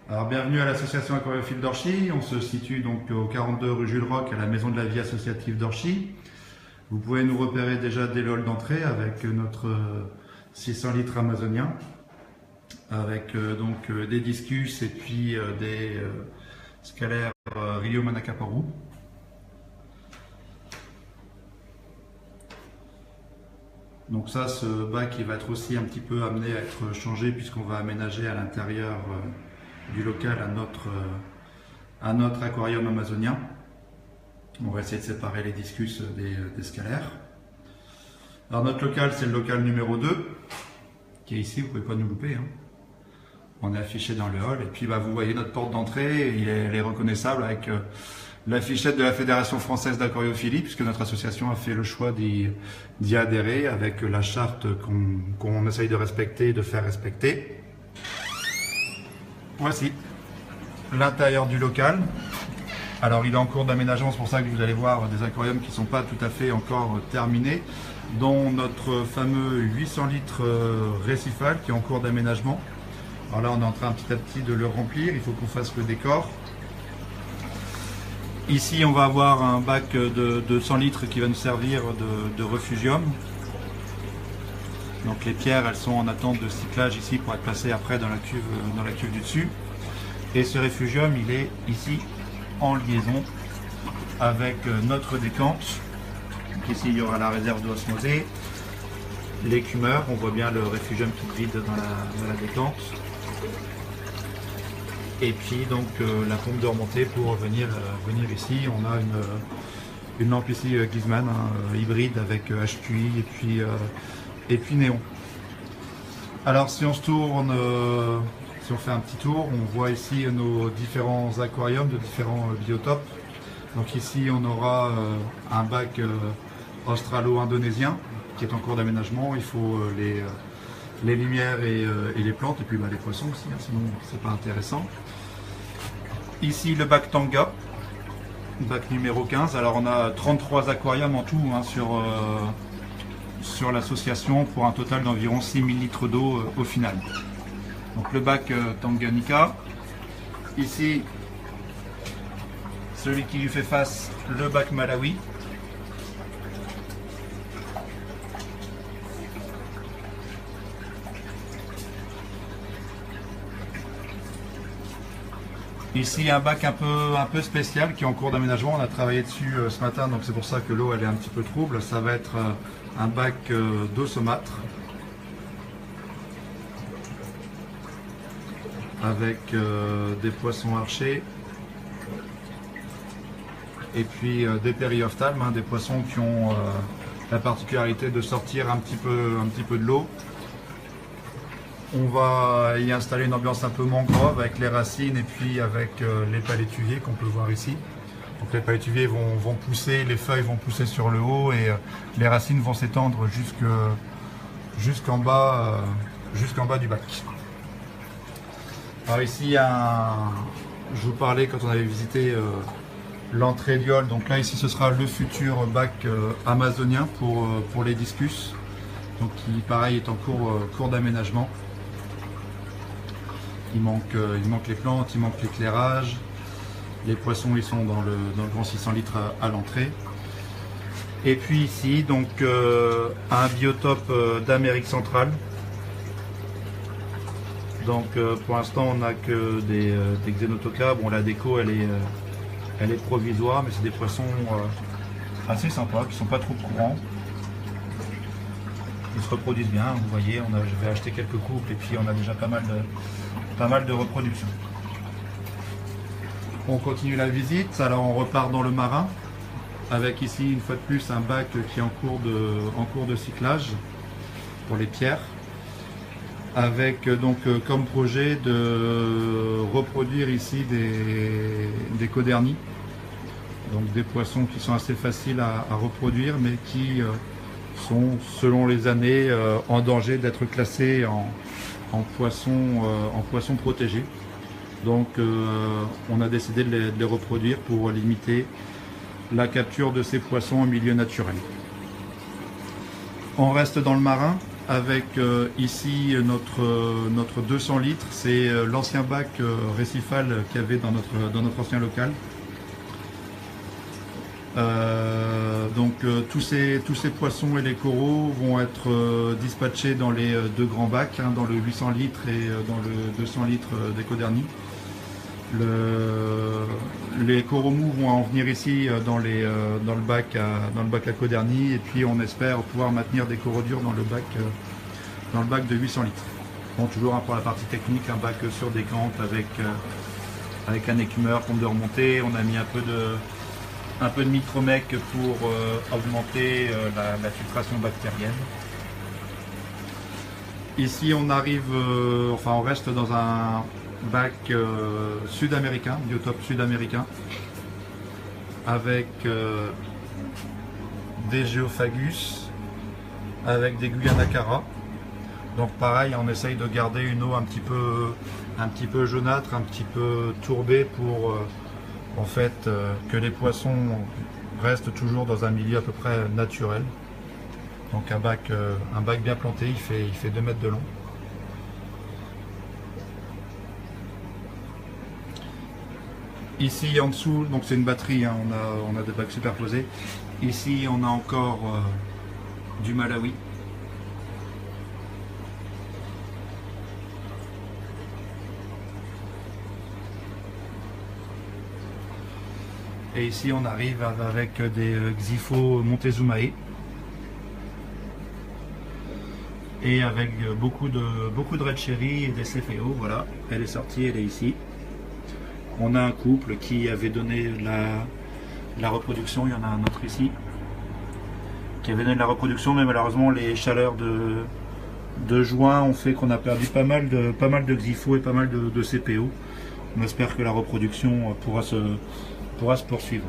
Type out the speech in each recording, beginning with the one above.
Alors bienvenue à l'association aquariophile d'Orchy. On se situe donc au 42 rue Jules Roch à la maison de la vie associative d'Orchy. Vous pouvez nous repérer déjà dès le hall d'entrée avec notre 600 litres amazonien, avec des discus et puis des scalaires Rio Manacaparu. Donc ça, ce bac il va être aussi un petit peu amené à être changé puisqu'on va aménager à l'intérieur du local à notre aquarium amazonien. On va essayer de séparer les discus des scalaires. Alors notre local, c'est le local numéro 2 qui est ici, vous ne pouvez pas nous louper. Hein. On est affiché dans le hall et puis vous voyez notre porte d'entrée, elle est reconnaissable avec l'affichette de la Fédération française d'aquariophilie, puisque notre association a fait le choix d'y adhérer avec la charte qu'on essaye de respecter et de faire respecter. Voici l'intérieur du local. Alors il est en cours d'aménagement, c'est pour ça que vous allez voir des aquariums qui ne sont pas tout à fait encore terminés, dont notre fameux 800 litres récifal qui est en cours d'aménagement. Alors là on est en train petit à petit de le remplir, il faut qu'on fasse le décor. Ici, on va avoir un bac de 100 litres qui va nous servir de refugium. Donc les pierres, elles sont en attente de cyclage ici pour être placées après dans la cuve du dessus. Et ce refugium, il est ici en liaison avec notre décante. Donc ici, il y aura la réserve d'eau osmosée, l'écumeur. On voit bien le refugium qui vide dans la décante. Et puis donc la pompe de remontée pour venir ici. On a une lampe ici Gizman hybride avec HQI et puis néon. Alors si on se tourne, si on fait un petit tour, on voit ici nos différents aquariums de différents biotopes. Donc ici on aura un bac australo-indonésien qui est en cours d'aménagement. Il faut les lumières et les plantes, et puis les poissons aussi, hein, sinon c'est pas intéressant. Ici le bac Tanga, bac numéro 15. Alors on a 33 aquariums en tout hein, sur l'association pour un total d'environ 6000 litres d'eau au final. Donc le bac Tanganyika. Ici celui qui lui fait face, le bac Malawi. Ici un bac un peu spécial qui est en cours d'aménagement, on a travaillé dessus ce matin, donc c'est pour ça que l'eau elle est un petit peu trouble. Ça va être un bac d'eau saumâtre avec des poissons archers et puis des périophtalmes, hein, des poissons qui ont la particularité de sortir un petit peu de l'eau. On va y installer une ambiance un peu mangrove avec les racines et puis avec les palétuviers qu'on peut voir ici. Donc les palétuviers vont pousser, les feuilles vont pousser sur le haut et les racines vont s'étendre jusqu'en bas du bac. Alors ici, je vous parlais quand on avait visité l'entrée du hall. Donc là ici ce sera le futur bac amazonien pour les discus. Donc qui pareil est en cours d'aménagement. Il manque les plantes, il manque l'éclairage. Les poissons ils sont dans le grand 600 litres à l'entrée. Et puis ici donc un biotope d'Amérique centrale. Donc pour l'instant on n'a que des Xenotocas. Bon la déco elle est provisoire, mais c'est des poissons assez sympas qui ne sont pas trop courants. Ils se reproduisent bien, vous voyez, je vais acheter quelques couples et puis on a déjà pas mal de reproduction. On continue la visite, alors on repart dans le marin avec ici une fois de plus un bac qui est en cours de cyclage pour les pierres, avec donc comme projet de reproduire ici des codernies, donc des poissons qui sont assez faciles à reproduire mais qui sont selon les années en danger d'être classés en poissons protégés. Donc on a décidé de les reproduire pour limiter la capture de ces poissons en milieu naturel. On reste dans le marin avec ici notre 200 litres. C'est l'ancien bac récifal qu'il y avait dans notre ancien local. Tous ces poissons et les coraux vont être dispatchés dans les deux grands bacs, dans le 800 litres et dans le 200 litres d'Ecoderny. Les coraux mous vont en venir ici dans le bac à Coderny, et puis on espère pouvoir maintenir des coraux durs dans le bac de 800 litres. Bon, toujours pour la partie technique, un bac sur décante avec un écumeur, pompe de remontée. On a mis un peu de micromec pour augmenter la filtration bactérienne. Ici on arrive, on reste dans un bac sud-américain, biotope sud-américain, avec des Geophagus, avec des Guyanacara. Donc pareil, on essaye de garder une eau un petit peu jaunâtre, un petit peu tourbée pour que les poissons restent toujours dans un milieu à peu près naturel. Donc un bac bien planté, il fait 2 mètres de long. Ici en dessous, donc c'est une batterie, on a des bacs superposés. Ici on a encore du Malawi. Et ici on arrive avec des Xipho Montezumae. Et avec beaucoup de Red Cherry et des CFO, voilà, elle est sortie, elle est ici. On a un couple qui avait donné la reproduction, il y en a un autre ici, qui avait donné de la reproduction, mais malheureusement les chaleurs de juin ont fait qu'on a perdu pas mal de Xipho et pas mal de CPO. On espère que la reproduction pourra se poursuivre.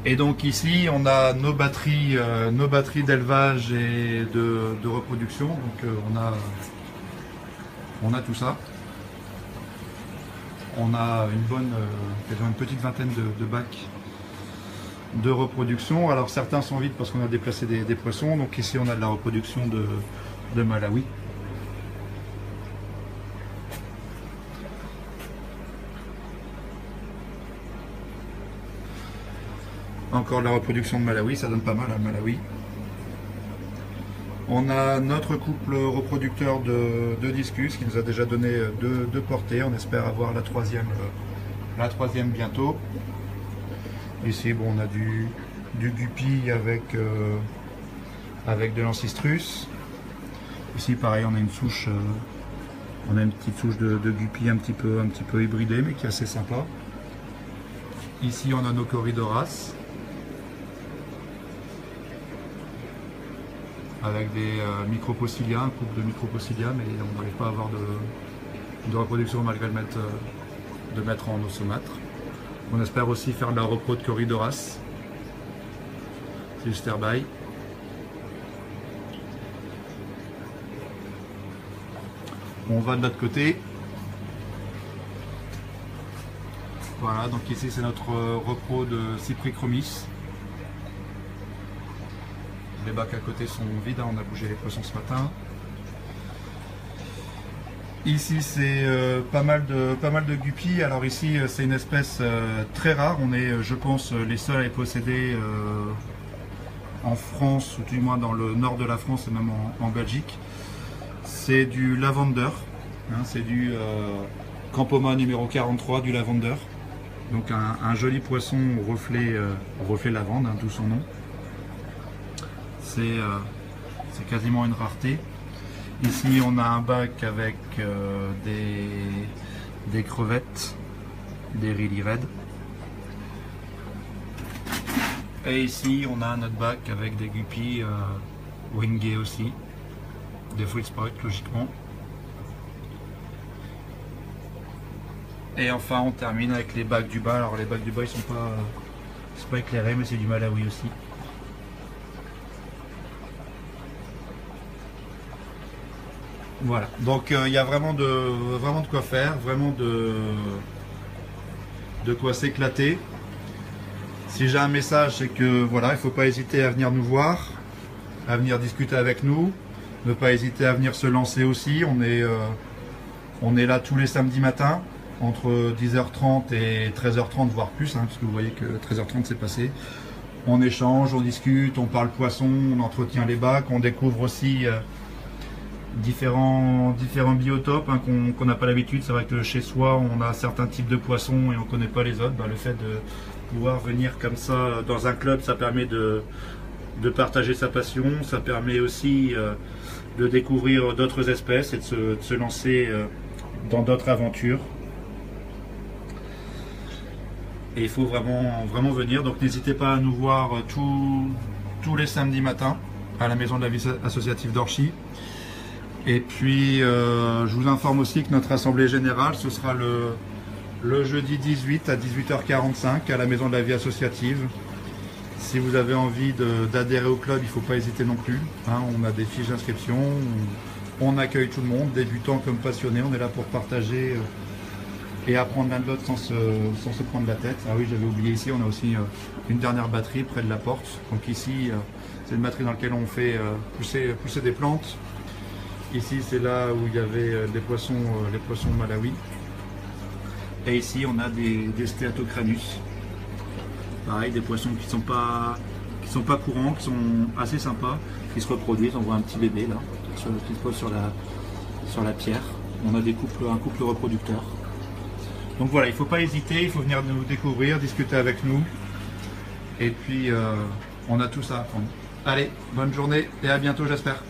Et donc ici on a nos batteries d'élevage et de reproduction. Donc on a tout ça. On a une petite vingtaine de bacs de reproduction. Alors certains sont vides parce qu'on a déplacé des poissons. Donc ici on a de la reproduction de Malawi. Encore de la reproduction de Malawi, ça donne pas mal à Malawi. On a notre couple reproducteur de discus qui nous a déjà donné deux portées. On espère avoir la troisième bientôt. Ici, bon, on a du guppy avec de l'ancistrus. Ici, pareil, on a une souche, on a une petite souche de guppy un petit peu hybridée, mais qui est assez sympa. Ici, on a nos Corydoras, avec des micropoecilia, un couple de micropoecilia, mais on n'arrive pas à avoir de reproduction malgré de mettre en osomâtre. On espère aussi faire de la repro de Corydoras. C'est du sterbai. On va de l'autre côté. Voilà, donc ici c'est notre repro de Cyprichromis. Les bacs à côté sont vides, on a bougé les poissons ce matin. Ici c'est pas mal de guppies. Alors ici c'est une espèce très rare. On est, je pense, les seuls à les posséder en France, ou du moins dans le nord de la France et même en Belgique. C'est du lavender, c'est du Campoma numéro 43 du lavender. Donc un joli poisson au reflet lavande, d'où son nom. C'est quasiment une rareté. Ici on a un bac avec des crevettes, des Rilly Red. Et ici on a notre bac avec des guppies wingés aussi, des fruit spot logiquement. Et enfin on termine avec les bacs du bas. Alors les bacs du bas ils sont pas éclairés, mais c'est du Malawi aussi. Voilà, donc il y a vraiment de quoi faire, vraiment de quoi s'éclater. Si j'ai un message, c'est que voilà, il ne faut pas hésiter à venir nous voir. à venir discuter avec nous. Ne pas hésiter à venir se lancer aussi. On est là tous les samedis matins, entre 10h30 et 13h30, voire plus, parce que vous voyez que 13h30 c'est passé. On échange, on discute, on parle poisson, on entretient les bacs, on découvre aussi différents biotopes qu'on n'a pas l'habitude. C'est vrai que chez soi, on a certains types de poissons et on ne connaît pas les autres. Le fait de pouvoir venir comme ça dans un club, ça permet de partager sa passion. Ça permet aussi de découvrir d'autres espèces et de se lancer dans d'autres aventures. Et il faut vraiment venir. Donc n'hésitez pas à nous voir tous les samedis matins à la Maison de la Vie Associative d'Orchy. Et puis je vous informe aussi que notre assemblée générale, ce sera le jeudi 18 à 18h45 à la Maison de la Vie Associative. Si vous avez envie d'adhérer au club, il ne faut pas hésiter non plus. On a des fiches d'inscription, on accueille tout le monde, débutants comme passionnés. On est là pour partager et apprendre l'un de l'autre sans se prendre la tête. Ah oui, j'avais oublié, ici on a aussi une dernière batterie près de la porte. Donc ici, c'est une batterie dans laquelle on fait pousser des plantes. Ici, c'est là où il y avait les poissons malawi. Et ici, on a des Steatocranus. Pareil, des poissons qui sont pas courants, qui sont assez sympas, qui se reproduisent. On voit un petit bébé là, qui se pose sur la pierre. On a un couple reproducteur. Donc voilà, il ne faut pas hésiter, il faut venir nous découvrir, discuter avec nous. Et puis, on a tout ça à apprendre. Allez, bonne journée et à bientôt, j'espère.